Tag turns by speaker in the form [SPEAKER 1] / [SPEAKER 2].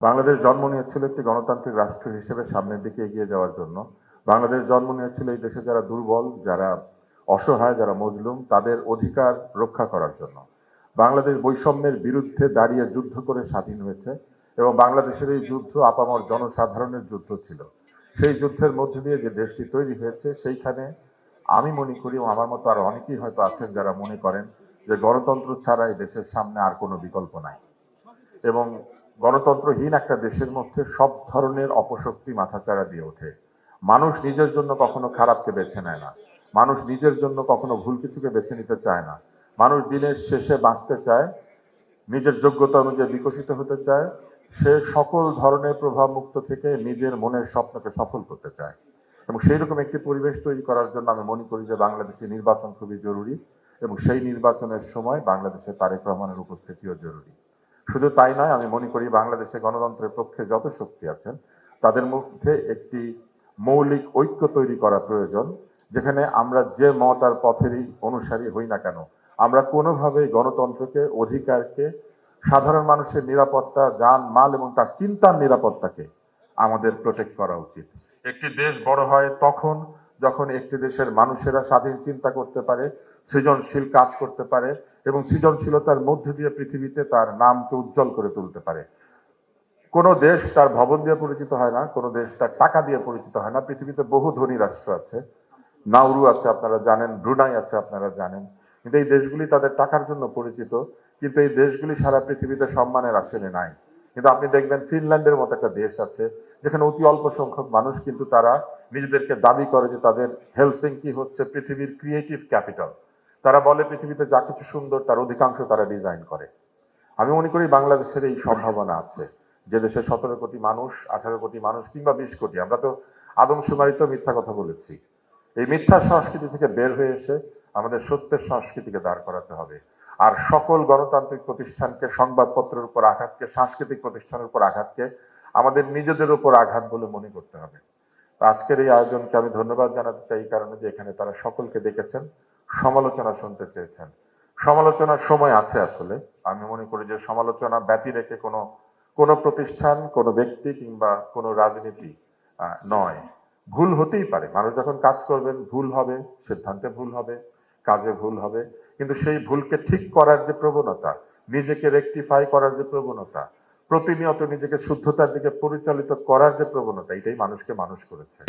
[SPEAKER 1] বাংলাদেশ জন্ম নিয়েছিল একটি গণতান্ত্রিক রাষ্ট্র হিসেবে সামনের দিকে এগিয়ে যাওয়ার জন্য। বাংলাদেশ জন্ম নিয়েছিল এই দেশে যারা দুর্বল, যারা অসহায়, যারা মজলুম, তাদের অধিকার রক্ষা করার জন্য। বাংলাদেশ বৈষম্যের বিরুদ্ধে দাঁড়িয়ে যুদ্ধ করে স্বাধীন হয়েছে এবং বাংলাদেশের এই যুদ্ধ আপামর জনসাধারণের যুদ্ধ ছিল। সেই যুদ্ধের মধ্য দিয়ে যে দেশটি তৈরি হয়েছে, সেইখানে আমি মনে করি, এবং আমার মতো আরো অনেকেই হয়তো আছেন যারা মনে করেন যে গণতন্ত্র ছাড়া এই দেশের সামনে আর কোনো বিকল্প নাই, এবং গণতন্ত্রহীন একটা দেশের মধ্যে সব ধরনের অপশক্তি মাথাচাড়া দিয়ে ওঠে। মানুষ নিজের জন্য কখনো খারাপকে বেছে নেয় না, মানুষ নিজের জন্য কখনো ভুল কিছুকে বেছে নিতে চায় না। মানুষ দিনের শেষে বাঁচতে চায়, নিজের যোগ্যতা অনুযায়ী বিকশিত হতে চায়, সে সকল ধরনের প্রভাব মুক্ত থেকে নিজের মনের স্বপ্নকে সফল করতে চায়। এবং সেই রকম একটি পরিবেশ তৈরি করার জন্য আমি মনে করি যে বাংলাদেশে নির্বাচন খুবই জরুরি, এবং সেই নির্বাচনের সময় বাংলাদেশে তারেক রহমানের উপস্থিতিও জরুরি। শুধু তাই নয়, আমি মনে করি বাংলাদেশে গণতন্ত্রের পক্ষে যত শক্তি আছেন তাদের মধ্যে একটি মৌলিক ঐক্য তৈরি করা প্রয়োজন, যেখানে আমরা যে মত আর পথেরই অনুসারী হই না কেন, আমরা কোনোভাবেই গণতন্ত্রকে, অধিকারকে, সাধারণ মানুষের নিরাপত্তা, যান মাল এবং তার চিন্তার নিরাপত্তাকে আমাদের প্রোটেক্ট করা উচিত। একটি দেশ বড় হয় তখন যখন একটি দেশের মানুষেরা স্বাধীন চিন্তা করতে পারে, সৃজনশীল কাজ করতে পারে, এবং সৃজনশীলতার মধ্য দিয়ে পৃথিবীতে তার নামকে উজ্জ্বল করে তুলতে পারে। কোন দেশ তার ভবন দিয়ে পরিচিত হয় না, কোন দেশ তার টাকা দিয়ে পরিচিত হয় না। পৃথিবীতে বহু ধনী রাষ্ট্র আছে, নাউরু আছে আপনারা জানেন, ব্রুনাই আছে আপনারা জানেন, কিন্তু এই দেশগুলি তাদের টাকার জন্য পরিচিত, কিন্তু এই দেশগুলি সারা পৃথিবীতে সম্মানের আসনে নাই। কিন্তু আপনি দেখবেন ফিনল্যান্ডের মতো একটা দেশ আছে, যেখানে অতি অল্প সংখ্যক মানুষ, কিন্তু তারা নিজেদেরকে দাবি করে যে তাদের হেলসিঙ্কি হচ্ছে পৃথিবীর ক্রিয়েটিভ ক্যাপিটাল। তারা বলে পৃথিবীতে যা কিছু সুন্দর তার অধিকাংশ তারা ডিজাইন করে। আমি মনে করি বাংলাদেশের এই সম্ভাবনা আছে, যে দেশে 17 কোটি মানুষ, 18 কোটি মানুষ, কিংবা 20 কোটি, আমরা তো আদমশুমারিতে মিথ্যা কথা বলেছি। এই মিথ্যা সংস্কৃতি থেকে বের হয়ে এসে আমাদের সত্যের সংস্কৃতিকে দাঁড় করাতে হবে। আর সকল গণতান্ত্রিক প্রতিষ্ঠানকে, সংবাদপত্রের উপর আঘাতকে, সাংস্কৃতিক প্রতিষ্ঠানের উপর আঘাতকে আমাদের নিজেদের উপর আঘাত বলে মনে করতে হবে। আজকের এই আয়োজনকে আমি ধন্যবাদ জানাতে চাই, এই কারণে যে এখানে তারা সকলকে ডেকেছেন, সমালোচনা শুনতে চেয়েছেন। সমালোচনার সময় আছে আসলে। আমি মনে করি যে সমালোচনা ব্যতি রেখে কোনো প্রতিষ্ঠান, কোনো ব্যক্তি কিংবা কোনো রাজনীতি নয়। ভুল হতেই পারে, মানুষ যখন কাজ করবেন ভুল হবে, সিদ্ধান্তে ভুল হবে, কাজে ভুল হবে, কিন্তু সেই ভুলকে ঠিক করার যে প্রবণতা, নিজেকে রেকটিফাই করার যে প্রবণতা, প্রতিনিয়ত নিজেকে শুদ্ধতার দিকে পরিচালিত করার যে প্রবণতা, এটাই মানুষকে মানুষ করেছে।